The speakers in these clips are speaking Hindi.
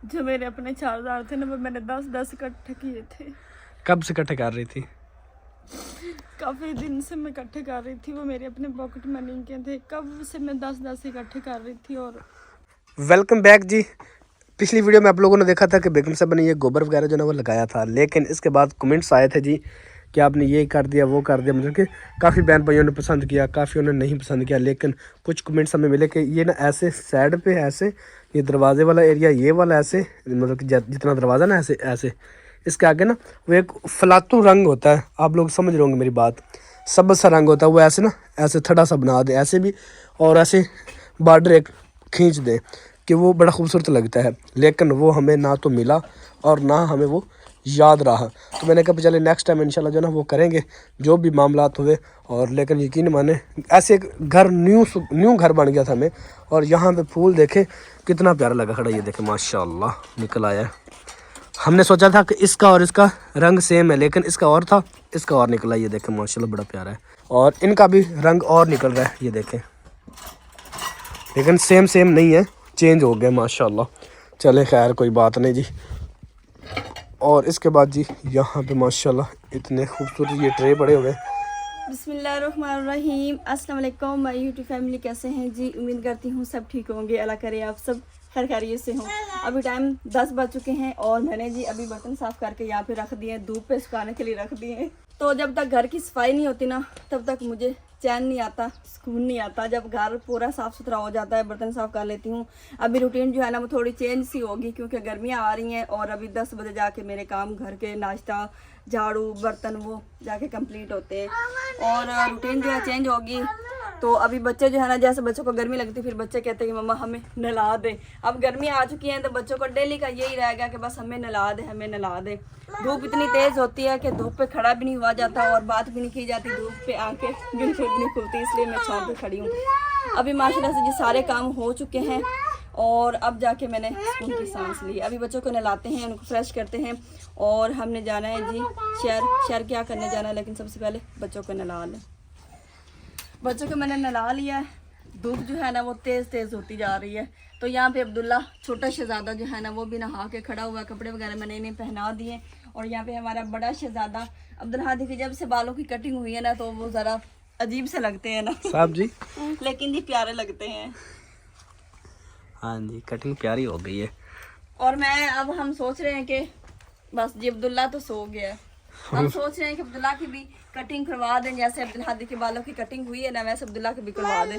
जो मेरे अपने 4000 थे ना, वो मैंने 10-10 इकट्ठे किए थे। कब से इकट्ठे कर रही थी? काफ़ी दिन से मैं इकट्ठे कर रही थी, वो मेरे अपने पॉकेट मनी के थे। कब से मैं 10-10 इकट्ठे कर रही थी। और वेलकम बैक जी। पिछली वीडियो में आप लोगों ने देखा था कि बेगम साहब ने ये गोबर वगैरह जो ना वो लगाया था, लेकिन इसके बाद कमेंट्स आए थे जी कि आपने ये कर दिया वो कर दिया। मतलब कि काफ़ी बहन भाइयों ने पसंद किया, काफ़ी ने नहीं पसंद किया, लेकिन कुछ कमेंट्स हमें मिले कि ये ना ऐसे साइड पे ऐसे, ये दरवाजे वाला एरिया ये वाला ऐसे, मतलब कि जितना दरवाज़ा ना ऐसे ऐसे, इसके आगे ना वो एक फलातू रंग होता है, आप लोग समझ रहे होंगे मेरी बात, सब्ज सा रंग होता है, वो ऐसे ना ऐसे थोड़ा सा बना दे ऐसे भी, और ऐसे बॉर्डर एक खींच दे कि वो बड़ा खूबसूरत लगता है। लेकिन वो हमें ना तो मिला और ना हमें वो याद रहा। तो मैंने कहा चले नेक्स्ट टाइम इंशाल्लाह जो ना वो करेंगे जो भी मामलात हुए। और लेकिन यकीन माने ऐसे एक घर न्यू घर बन गया था हमें। और यहाँ पे फूल देखे कितना प्यारा लगा खड़ा, ये देखे माशाल्लाह निकल आया है। हमने सोचा था कि इसका और इसका रंग सेम है, लेकिन इसका और था, इसका और निकला। ये देखें माशाल्लाह बड़ा प्यारा है। और इनका भी रंग और निकल रहा है, ये देखें, लेकिन सेम नहीं है, चेंज हो गया माशाल्लाह। चले खैर कोई बात नहीं जी। और इसके बाद जी यहाँ पे माशाल्लाह इतने खूबसूरत ये ट्रे पड़े हुए। बिस्मिल्लाहिर्रहमानिर्रहीम, अस्सलाम वालेकुम माय यूट्यूब फैमिली, कैसे हैं जी? उम्मीद करती हूँ सब ठीक होंगे। अल्लाह करे आप सब खैर खैरियत से हों। अभी टाइम 10 बज चुके हैं और मैंने जी अभी बर्तन साफ़ करके यहाँ पे रख दिए हैं, धूप पे सुखाने के लिए रख दिए हैं। तो जब तक घर की सफाई नहीं होती ना, तब तक मुझे चैन नहीं आता, सुकून नहीं आता। जब घर पूरा साफ़ सुथरा हो जाता है, बर्तन साफ़ कर लेती हूँ। अभी रूटीन जो है ना वो थोड़ी चेंज सी होगी, क्योंकि गर्मियाँ आ रही हैं और अभी 10 बजे जाके मेरे काम घर के नाश्ता झाड़ू बर्तन वो जाके कंप्लीट होते हैं और रूटीन जो है चेंज होगी। तो अभी बच्चे जो है ना, जैसे बच्चों को गर्मी लगती है, फिर बच्चे कहते हैं कि मम्मा हमें नला दे। अब गर्मी आ चुकी है तो बच्चों को डेली का यही रहेगा कि बस हमें नला दे, हमें नला दे। धूप इतनी तेज़ होती है कि धूप पे खड़ा भी नहीं हुआ जाता और बात भी नहीं की जाती, धूप पे आके बिल्कुल भी नहीं खुलती, इसलिए मैं छाँव पे खड़ी हूँ। अभी माशाल्लाह से जी सारे काम हो चुके हैं और अब जाके मैंने सुकून की सांस ली। अभी बच्चों को नहलाते हैं, उनको फ्रेश करते हैं और हमने जाना है जी शहर क्या करने जाना है, लेकिन सबसे पहले बच्चों को नहला लें। बच्चों को मैंने नहला लिया है। धूप जो है ना वो तेज़ होती जा रही है। तो यहाँ पे अब्दुल्ला छोटा शहजादा जो है ना वो भी नहा के खड़ा हुआ, कपड़े वगैरह मैंने इन्हें पहना दिए। और यहाँ पे हमारा बड़ा शहजादा अब्दुल हादी की जब से बालों की कटिंग हुई है ना, तो वो ज़रा अजीब से लगते हैं ना साहब जी, लेकिन जी प्यारे लगते हैं। हाँ जी, कटिंग प्यारी हो गई है। और मैं अब हम सोच रहे हैं कि बस जी अब्दुल्ला तो सो गया, हम सोच रहे हैं कि अब्दुल्ला की भी कटिंग करवा दें। जैसे अब्दुल हादी के बालों की कटिंग हुई है ना, वैसे अब्दुल्ला की भी करवा दें।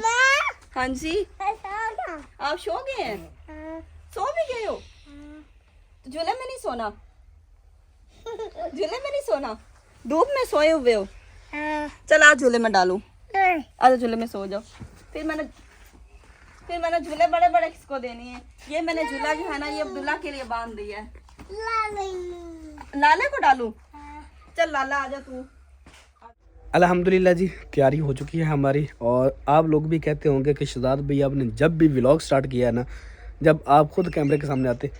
हाँ जी, आप सो गए हैं? सो भी गए हो? तो झूले में नहीं सोना? झूले में नहीं सोना? धूप में सोए हुए हो? चल आज झूले में डालूं, आज झूले में सो जाओ। फिर मैंने झूले बड़े बड़े किसको देनी है? ये मैंने झूला जो है ना ये अब्दुल्ला के लिए बांध दिया है। लाले को डालूं? चल लाला आजा तू। अल्हम्दुलिल्लाह जी तैयारी हो चुकी है हमारी। और आप लोग भी कहते होंगे कि शहजाद भाई आपने जब भी व्लॉग स्टार्ट किया है ना, जब आप खुद कैमरे के सामने आते,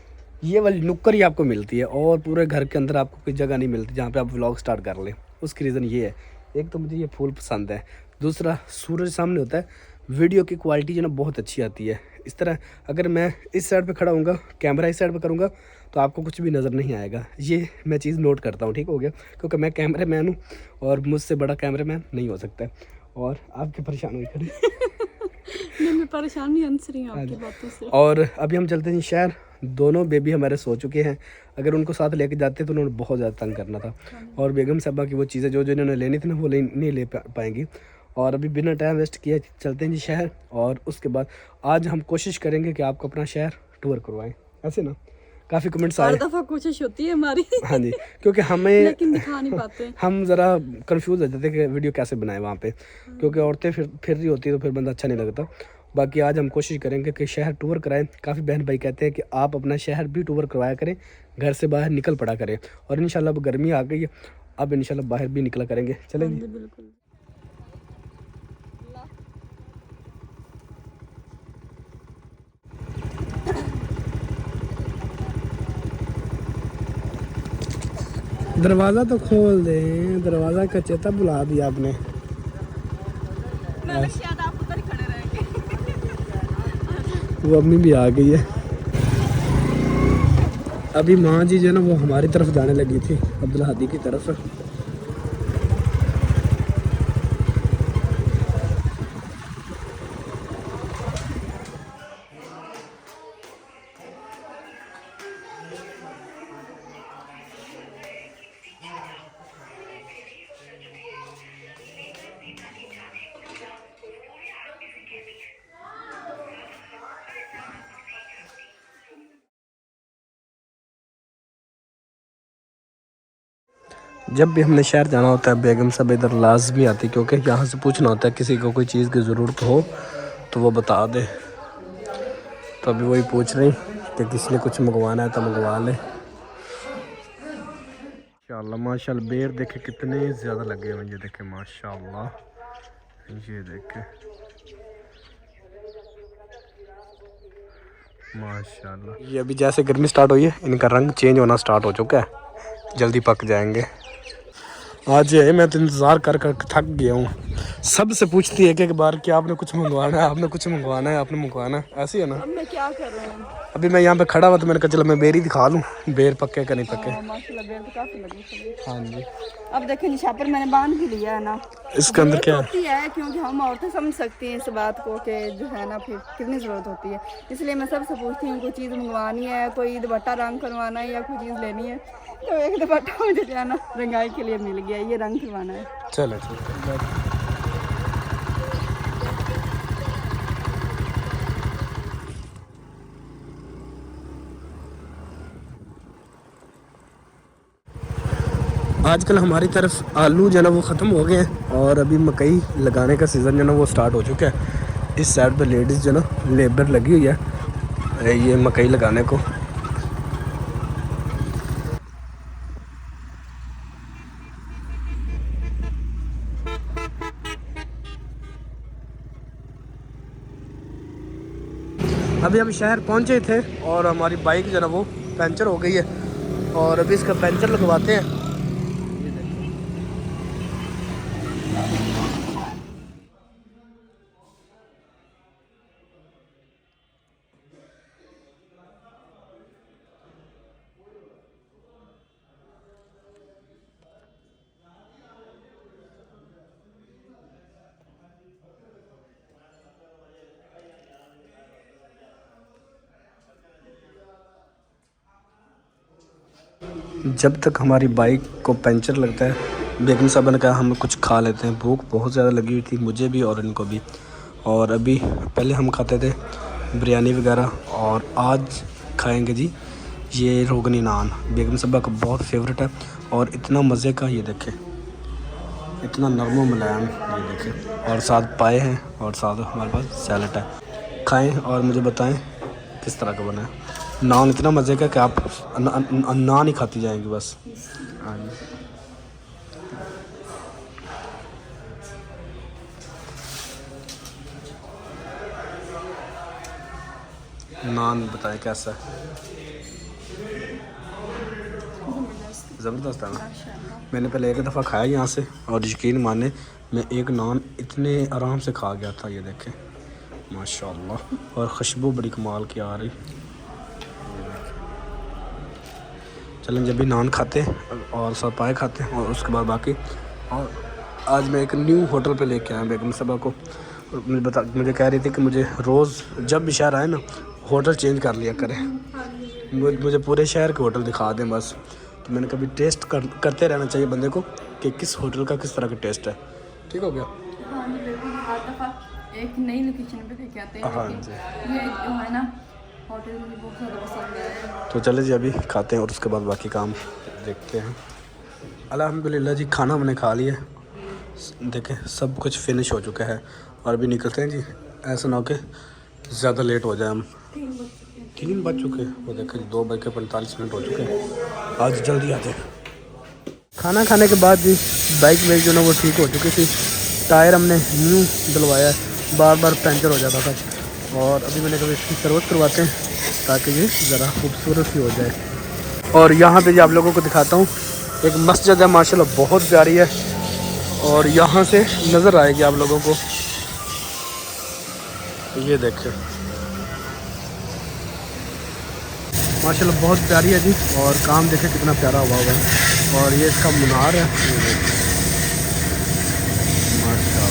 ये वाली नुक्कड़ ही आपको मिलती है और पूरे घर के अंदर आपको कोई जगह नहीं मिलती जहाँ पे आप व्लॉग स्टार्ट कर लें। उसकी रीज़न ये है, एक तो मुझे ये फूल पसंद है, दूसरा सूरज सामने होता है, वीडियो की क्वालिटी जो ना बहुत अच्छी आती है। इस तरह अगर मैं इस साइड पे खड़ा हूँगा, कैमरा इस साइड पे करूँगा, तो आपको कुछ भी नज़र नहीं आएगा। ये मैं चीज़ नोट करता हूँ, ठीक हो गया, क्योंकि मैं कैमरा मैन हूँ और मुझसे बड़ा कैमरा मैन नहीं हो सकता। और आपके परेशान हुई खड़े नहीं, मैं परेशान नहीं, हंस रही हूँ आपकी बातों से। और अभी हम चलते हैं शहर। दोनों बेबी हमारे सो चुके हैं, अगर उनको साथ लेके जाते तो उन्होंने बहुत ज़्यादा तंग करना था। और बेगम साहबा की वो चीज़ें जो इन्होंने लेनी थी ना वो नहीं ले पाएंगी। और अभी बिना टाइम वेस्ट किए चलते हैं जी शहर। और उसके बाद आज हम कोशिश करेंगे कि आपको अपना शहर टूर करवाएं। ऐसे ना काफ़ी कमेंट्स आए, हर दफ़ा कोशिश होती है हमारी हाँ जी, क्योंकि हमें लेकिन दिखा नहीं पाते। हम ज़रा कंफ्यूज हो जाते थे कि वीडियो कैसे बनाए वहाँ पे, क्योंकि औरतें फिर रही होती है तो फिर बंदा अच्छा नहीं लगता। बाकी आज हम कोशिश करेंगे कि शहर टूर कराएं। काफ़ी बहन भाई कहते हैं कि आप अपना शहर भी टूर करवाया करें, घर से बाहर निकल पड़ा करें। और इंशाल्लाह अब गर्मी आ गई है, अब इंशाल्लाह बाहर भी निकला करेंगे। चलेंगे बिल्कुल। दरवाज़ा तो खोल दे, दरवाज़ा का चेता बुला दिया आपने। मैं शायद आप उधर ही खड़े रहेंगे। वो अम्मी भी आ गई है। अभी माँ जी जो है ना वो हमारी तरफ जाने लगी थी, अब्दुल हादी की तरफ। जब भी हमने शहर जाना होता है बेगम साहब इधर लाजमी आती, क्योंकि यहाँ से पूछना होता है किसी को कोई चीज़ की ज़रूरत हो तो वो बता दे। तो अभी वही पूछ रही कि किसी ने कुछ मंगवाना है तो मंगवा ले। माशाल्लाह माशाल्लाह बेर देखे कितने ज़्यादा लगे हुए, ये देखे माशाल्लाह, ये देखे माशाल्लाह। ये अभी जैसे गर्मी स्टार्ट हुई है इनका रंग चेंज होना स्टार्ट हो चुका है, जल्दी पक जाएंगे। आज ये है मैं तो इंतज़ार कर कर थक गया हूँ। सबसे पूछती है कि एक बार कि आपने कुछ मंगवाना है, आपने कुछ मंगवाना है, आपने मंगवाना है, ऐसी है ना। अब मैं क्या कर रहा हूँ? अभी मैं यहाँ पे खड़ा हुआ तो मैंने कहा चलो मैं बेर ही दिखा लूँ, बेर पक्के का नहीं पक्के। माशाल्लाह बेर तो काफी लगी थी। हाँ जी। अब देखो निशापर मैंने बांध भी लिया है ना। इसके अंदर क्या है? होती है क्योंकि हम औरतें समझ सकती हैं इस बात को कि जो है ना फिर कितनी ज़रूरत होती है, इसलिए मैं सबसे पूछती हूँ कोई चीज़ मंगवानी है, कोई दुपट्टा रंग करवाना है या कोई चीज़ लेनी है। तो एक दुपट्टा मुझे जो है ना रंगाई के लिए मिल गया, ये रंग करवाना है। चलो चलो। आजकल हमारी तरफ आलू जो है ना वो ख़त्म हो गए हैं और अभी मकई लगाने का सीज़न जो है ना वो स्टार्ट हो चुका है। इस साइड पे लेडीज़ जो ना लेबर लगी हुई है ये मकई लगाने को। अभी हम शहर पहुंचे थे और हमारी बाइक जो है ना वो पंचर हो गई है और अभी इसका पंचर लगवाते हैं। जब तक हमारी बाइक को पंचर लगता है बेगम साहब ने कहा हम कुछ खा लेते हैं, भूख बहुत ज़्यादा लगी हुई थी मुझे भी और इनको भी। और अभी पहले हम खाते थे बिरयानी वगैरह और आज खाएंगे जी ये रोगनी नान, बेगम साहबा का बहुत फेवरेट है और इतना मज़े का, ये देखें इतना नरम मुलायम, ये देखें, और साथ पाए हैं और साथ हमारे पास सैलड है। खाएं और मुझे बताएं किस तरह का बना है। नान इतना मज़े का कि आप नान ही खाती जाएंगी बस। हाँ जी। नान बताएं कैसा है? ज़बरदस्त है ना। मैंने पहले एक दफ़ा खाया यहाँ से और यकीन माने मैं एक नान इतने आराम से खा गया था, ये देखें माशाल्लाह, और खुशबू बड़ी कमाल की आ रही। चलें जब भी नान खाते और सब पाए खाते हैं और उसके बाद बाकी। और आज मैं एक न्यू होटल पे लेके आया बेगम साहबा को, मुझे कह रही थी कि मुझे रोज़ जब भी शहर आए ना होटल चेंज कर लिया करें, मुझे पूरे शहर के होटल दिखा दें बस। तो मैंने कभी टेस्ट करते रहना चाहिए बंदे को कि किस होटल का किस तरह का टेस्ट है। ठीक हो गया। हाँ जी बिल्कुल, हर दफ़ा एक नई लोकेशन पे लेके आते हैं। हाँ जी, ये जो है ना होटल मुझे बहुत ज़्यादा पसंद है। तो चले जी अभी खाते हैं और उसके बाद बाकी काम देखते हैं। अल्हम्दुलिल्लाह जी खाना हमने खा लिया, देखें सब कुछ फिनिश हो चुका है और अभी निकलते हैं जी, ऐसा ना हो कि ज़्यादा लेट हो जाए। हम 3 बज चुके हैं, वो देखें 2:45 हो चुके हैं। आज जल्दी आ जाए। खाना खाने के बाद जी बाइक मेरी जो ना वो ठीक हो चुकी थी, टायर हमने न्यू डलवाया, बार बार पंचर हो जाता था और अभी मैंने कभी इसकी सर्विस करवाते हैं ताकि ये ज़रा खूबसूरत सी हो जाए। और यहाँ पे जो आप लोगों को दिखाता हूँ एक मस्जिद है माशाल्लाह बहुत प्यारी है और यहाँ से नज़र आएगी आप लोगों को, ये देखें माशाल्लाह बहुत प्यारी है जी। और काम देखे कितना प्यारा हुआ हुआ है। और ये इसका मुनार है, ये देखिए माशाल्लाह।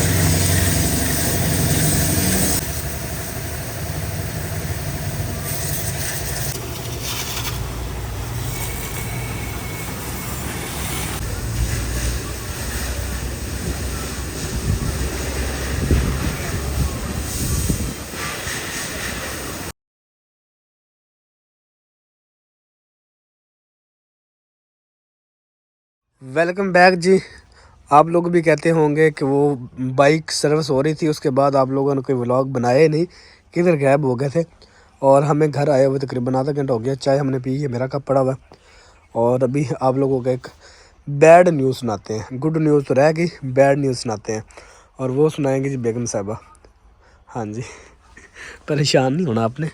वेलकम बैक जी। आप लोग भी कहते होंगे कि वो बाइक सर्विस हो रही थी, उसके बाद आप लोगों ने कोई व्लॉग बनाए नहीं, किधर गायब हो गए थे। और हमें घर आए हुए तकरीबन आधा घंटा हो गया, चाय हमने पी है, मेरा कप पड़ा हुआ है। और अभी आप लोगों का एक बैड न्यूज़ सुनाते हैं। गुड न्यूज़ तो रह गई, बैड न्यूज़ सुनाते हैं। और वो सुनाएंगे जी बेगम साहिबा। हाँ जी परेशान नहीं होना आपने,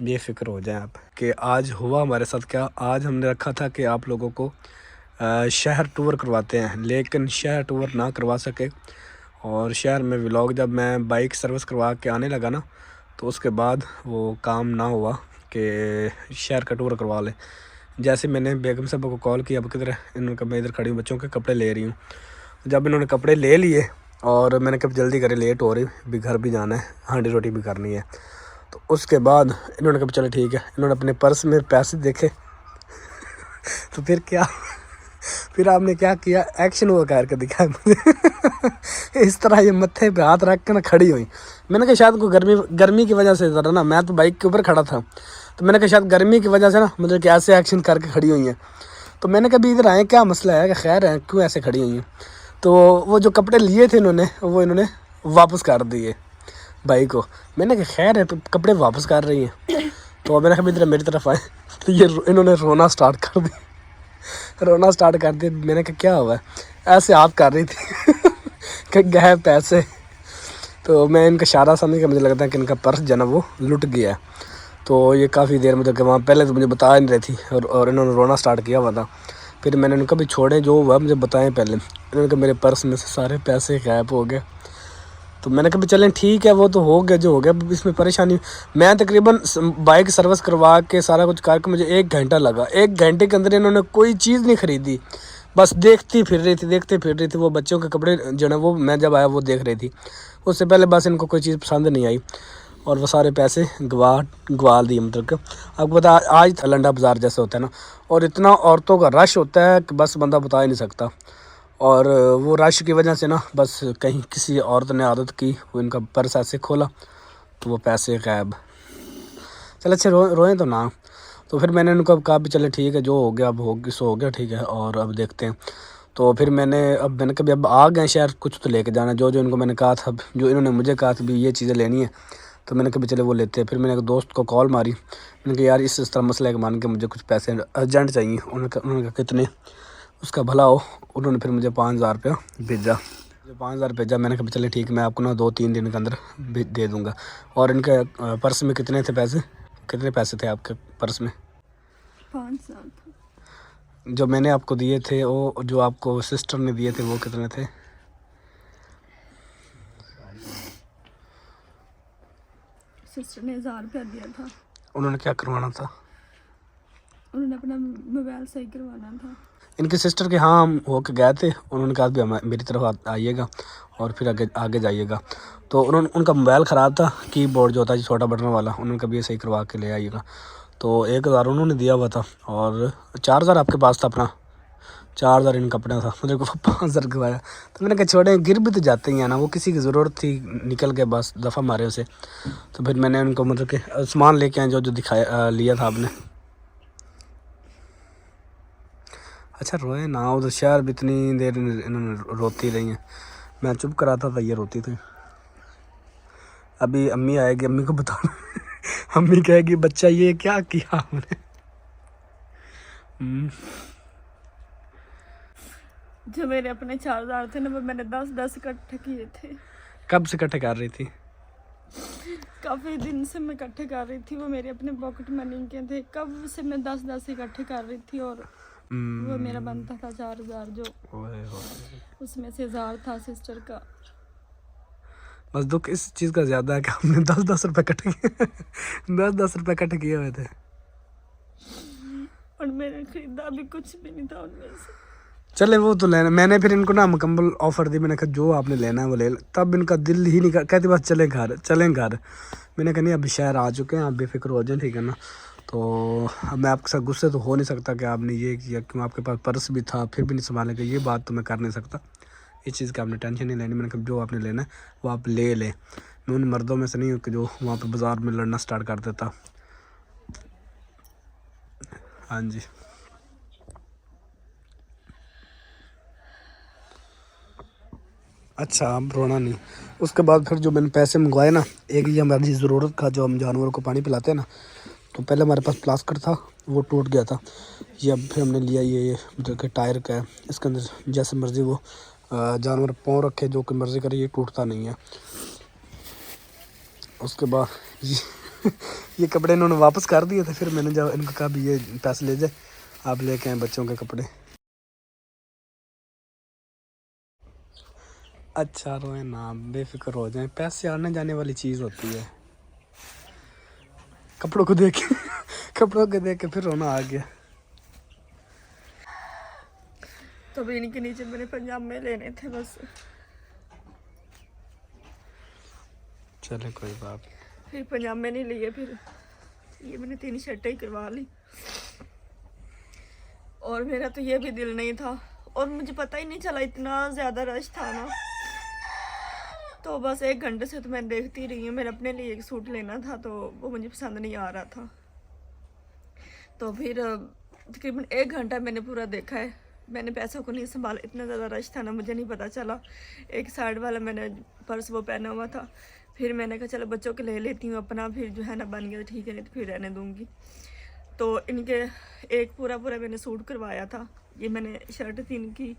बेफिक्र हो जाएं आप। कि आज हुआ हमारे साथ क्या। आज हमने रखा था कि आप लोगों को शहर टूर करवाते हैं, लेकिन शहर टूर ना करवा सके। और शहर में व्लॉग जब मैं बाइक सर्विस करवा के आने लगा ना, तो उसके बाद वो काम ना हुआ कि शहर का टूर करवा लें। जैसे मैंने बेगम साहब को कॉल किया, अब किधर है, इन्होंने कहा मैं इधर खड़ी हूँ, बच्चों के कपड़े ले रही हूँ। जब इन्होंने कपड़े ले लिए और मैंने कहा जल्दी करें, लेट हो रही, भी घर भी जाना है, हांडी रोटी भी करनी है। तो उसके बाद इन्होंने कहा चलो ठीक है। इन्होंने अपने पर्स में पैसे देखे तो फिर क्या फिर आपने क्या किया, एक्शन वो करके दिखाया मुझे इस तरह ये मत्थे पे हाथ रख के ना खड़ी हुई। मैंने कहा शायद कोई गर्मी की वजह से ज़रा ना, मैं तो बाइक के ऊपर खड़ा था, तो मैंने कहा शायद गर्मी की वजह से ना मतलब कि ऐसे एक्शन करके खड़ी हुई हैं। तो मैंने कभी इधर आए क्या मसला है, कि खैर है क्यों ऐसे खड़ी हुई हैं। तो वो जो कपड़े लिए थे इन्होंने वापस कर दिए भाई को। मैंने कहा खैर है, तो कपड़े वापस कर रही हैं। तो मैंने कहा इधर मेरी तरफ आए, तो ये इन्होंने रोना स्टार्ट कर दिया रोना स्टार्ट कर दिया। मैंने कहा क्या हुआ है, ऐसे हाथ कर रही थी कि गए पैसे। तो मैं इनका इशारा समझ के मुझे लगता है कि इनका पर्स जो है वो लुट गया है। तो ये काफ़ी देर मतलब कि वहाँ पहले तो मुझे बता नहीं रही थी, और इन्होंने रोना स्टार्ट किया हुआ था। फिर मैंने उनका भी छोड़े, जो हुआ मुझे बताएं पहले। इन्होंने कहा मेरे पर्स में से सारे पैसे गायब हो गए। तो मैंने कहा चलें ठीक है, वो तो हो गया जो हो गया, इसमें परेशानी। मैं तकरीबन बाइक सर्विस करवा के सारा कुछ करके मुझे 1 घंटा लगा। 1 घंटे के अंदर इन्होंने कोई चीज़ नहीं ख़रीदी, बस देखती फिर रही थी। वो बच्चों के कपड़े जो है वो मैं जब आया वो देख रही थी, उससे पहले बस इनको कोई चीज़ पसंद नहीं आई, और वो सारे पैसे गवा दिए। मतलब कि आपको पता आज लंडा बाज़ार जैसे होता है ना, और इतना औरतों का रश होता है कि बस बंदा बता ही नहीं सकता। और वो रश की वजह से ना बस कहीं किसी औरत ने आदत की, वो इनका पर्स ऐसे खोला तो वो पैसे गायब। चल अच्छे रोएं तो ना। तो फिर मैंने उनको कहा भी चले ठीक है, जो हो गया अब हो गया ठीक है, और अब देखते हैं। तो फिर मैंने कभी अब आ गए शहर, कुछ तो लेके जाना, जो इनको मैंने कहा था, जो इन्होंने मुझे कहा था भी ये चीज़ें लेनी है, तो मैंने कभी चले वो लेते हैं। फिर मैंने एक दोस्त को कॉल मारी, मैंने कहा यार इस तरह मसला है कि मान के मुझे कुछ पैसे अर्जेंट चाहिए। उन्होंने कहा कितने, उसका भला हो। उन्होंने फिर मुझे 5,000 रुपया भेजा। जो 5,000 भेजा, मैंने कहा चले ठीक है, मैं आपको ना 2-3 दिन के अंदर दे दूँगा। और इनके पर्स में कितने थे पैसे, कितने पैसे थे आपके पर्स में? 5,000 जो मैंने आपको दिए थे, वो जो आपको सिस्टर ने दिए थे, वो कितने थे? सिस्टर ने 1,000 रुपया दिया था। उन्होंने क्या करवाना था? उन्होंने अपना मोबाइल सही करवाना था। इनके सिस्टर के हाँ हम होके गए थे, उन्होंने कहा भी मेरी तरफ आइएगा और फिर आगे जाइएगा। तो उनका मोबाइल ख़राब था, कीबोर्ड जो होता है छोटा बटन वाला, उन्होंने कहा ये सही करवा के ले आइएगा। तो 1,000 उन्होंने दिया हुआ था, और 4,000 आपके पास था अपना, 4,000 इनका अपना था। मुझे को 5,000 गवाया। तो मैंने कहा छोड़े, गिर भी तो जाते ही हैं ना, वो किसी की ज़रूरत थी, निकल के बस दफ़ा मारे उसे। तो फिर मैंने उनको मतलब कि सामान लेके आए जो दिखाया लिया था आपने। अच्छा रोए ना, उधर शहर भी इतनी देर इन्होंने रोती रही हैं, मैं चुप कराता था, ये रोती थी। अभी अम्मी आएगी, अम्मी को बताना अम्मी कहेगी बच्चा ये क्या किया हमने। जो मेरे अपने 4,000 थे ना, वो मैंने 10-10 इकट्ठे किए थे। कब से इकट्ठे कर रही थी? काफ़ी दिन से मैं इकट्ठे कर रही थी, वो मेरे अपने पॉकेट मनी के थे। कब से मैं 10-10 इकट्ठे कर रही थी, और वो मेरा बनता था 4,000, जो उसमें से 1,000 था सिस्टर का। बस दुख इस चीज़ का ज़्यादा है कि हमने 10-10 रुपये इकट्ठे किए 10-10 रुपये इकट्ठे किए हुए थे। मैंने खरीदा अभी कुछ भी नहीं था उनमें से। चले वो तो लेना, मैंने फिर इनको ना मुकम्मल ऑफर दी, मैंने कहा जो आपने लेना है वो ले लो। तब इनका दिल ही नहीं कहते बस चलें घर चलें घर। मैंने कहा नहीं अभी शहर आ चुके हैं, आप बेफिक्र हो जाएं, ठीक है ना। तो अब मैं आपके साथ गुस्से तो हो नहीं सकता कि आपने ये किया, क्यों आपके पास पर्स भी था फिर भी नहीं संभालेगा, ये बात तो मैं कर नहीं सकता। इस चीज़ की आपने टेंशन नहीं लेनी। मैंने कहा जो आपने लेना है वो आप ले लें। मैं उन मर्दों में से नहीं हूँ कि जो वहाँ पर बाज़ार में लड़ना स्टार्ट कर देता। हाँ जी, अच्छा अब रोना नहीं। उसके बाद फिर जो मैंने पैसे मंगवाए ना, एक ये हमारी ज़रूरत का जो हम जानवरों को पानी पिलाते हैं ना, तो पहले हमारे पास प्लास्टिक था वो टूट गया था। ये अब फिर हमने लिया ये मतलब कि टायर का है, इसके अंदर जैसे मर्ज़ी वो जानवर पाँव रखे जो कि मर्ज़ी करे, ये टूटता नहीं है। उसके बाद ये कपड़े इन्होंने वापस कर दिए थे। फिर मैंने जब इनको कहा भी ये पैसे ले जाए, आप लेके आए बच्चों के कपड़े। अच्छा रोए ना, बेफिक्र हो जाए, पैसे आने जाने वाली चीज़ होती है। कपड़ों को देख के कपड़ों को देख के फिर रोना आ गया। तो भी इनके नीचे मैंने पंजाब में लेने थे बस। चले कोई बात। फिर पंजाब में नहीं लिए, फिर ये मैंने 3 शर्टें ही करवा ली। और मेरा तो ये भी दिल नहीं था, और मुझे पता ही नहीं चला, इतना ज़्यादा रश था ना। तो बस 1 घंटे से तो मैं देखती रही हूँ। मेरे अपने लिए एक सूट लेना था तो वो मुझे पसंद नहीं आ रहा था। तो फिर तकरीबन 1 घंटा मैंने पूरा देखा है। मैंने पैसों को नहीं संभाला, इतना ज़्यादा रश था ना, मुझे नहीं पता चला। एक साइड वाला मैंने पर्स वो पहना हुआ था। फिर मैंने कहा चलो बच्चों के ले लेती हूँ अपना, फिर जो है ना बन गया तो ठीक है, नहीं तो फिर रहने दूँगी। तो इनके एक पूरा मैंने सूट करवाया था। ये मैंने शर्ट थी इनकी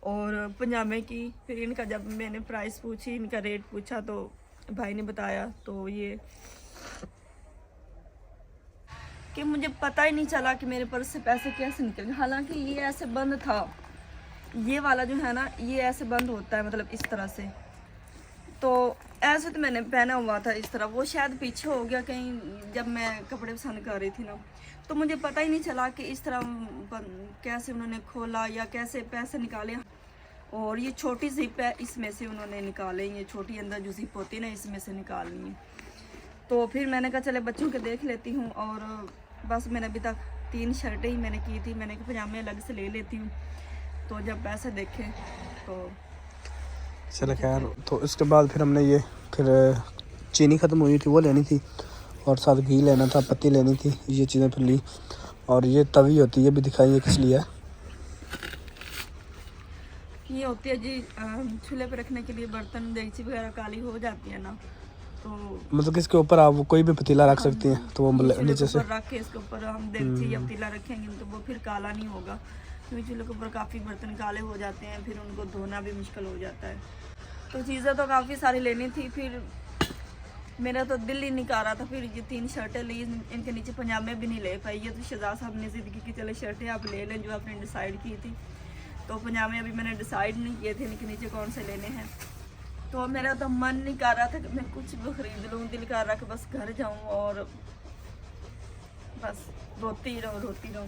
और पजामे की। फिर इनका जब मैंने प्राइस पूछी, इनका रेट पूछा तो भाई ने बताया, तो ये कि मुझे पता ही नहीं चला कि मेरे पर्स से पैसे कैसे निकल गए। हालांकि ये ऐसे बंद था, ये वाला जो है ना ये ऐसे बंद होता है, मतलब इस तरह से। तो ऐसे तो मैंने पहना हुआ था इस तरह, वो शायद पीछे हो गया कहीं जब मैं कपड़े पसंद कर रही थी ना, तो मुझे पता ही नहीं चला कि इस तरह कैसे उन्होंने खोला या कैसे पैसे निकाले। और ये छोटी जिप है, इसमें से उन्होंने निकाले, ये छोटी अंदर जो जिप होती है ना इसमें से निकालनी है। तो फिर मैंने कहा चले बच्चों के देख लेती हूँ। और बस मैंने अभी तक 3 शर्टें ही मैंने की थी, मैंने कहा पजामे अलग से ले लेती हूँ। तो जब पैसे देखे तो चलो खैर। तो इसके बाद फिर हमने ये फिर चीनी ख़त्म हुई थी वो लेनी थी, और साथ घी लेना था, पत्ती लेनी थी, ये चीज़ें फिर ली। और ये तवी होती है, ये भी दिखाइए किस लिए है। ये होती है जी चूल्हे पे रखने के लिए, बर्तन देगची वगैरह काली हो जाती है ना, तो मतलब कि इसके ऊपर आप वो कोई भी पतीला रख सकती हैं, तो वो नीचे से रख के इसके ऊपर हम देगची या पतीला रखेंगे तो वो फिर काला नहीं होगा, क्योंकि चूल्हे के ऊपर काफ़ी बर्तन काले हो जाते हैं, फिर उनको धोना भी मुश्किल हो जाता है। तो चीज़ें तो काफ़ी सारी लेनी थी, फिर मेरा तो दिल ही नहीं कर रहा था। फिर ये 3 शर्टें ली, इनके नीचे पजामे भी नहीं ले पाई। ये तो शहजाद साहब ने जिद की कि चले शर्टें आप ले लें जो आपने डिसाइड की थी। तो पजामे अभी मैंने डिसाइड नहीं किए थे इनके नीचे कौन से लेने हैं। तो मेरा तो मन नहीं कर रहा था कि मैं कुछ भी खरीद लूँ, दिल कर रहा कि बस घर जाऊँ और बस रोती रहूँ।